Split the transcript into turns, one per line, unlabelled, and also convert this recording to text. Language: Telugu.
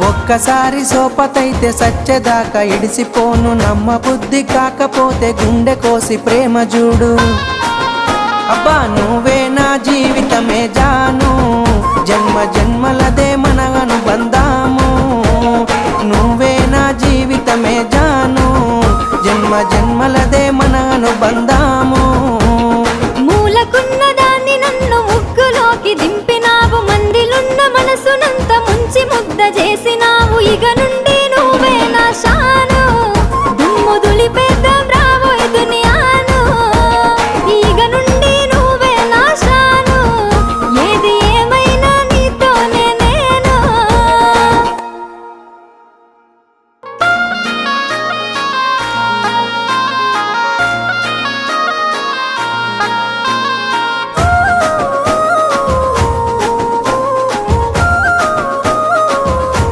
ఒక్కసారి సోపతైతే సచ్చేదాకా ఇడిసిపోను, నమ్మ బుద్ధి కాకపోతే గుండె కోసి ప్రేమ చూడు. అబ్బా నువ్వే నా జీవితమే జాను, జన్మ జన్మలదే మన అనుబంధం.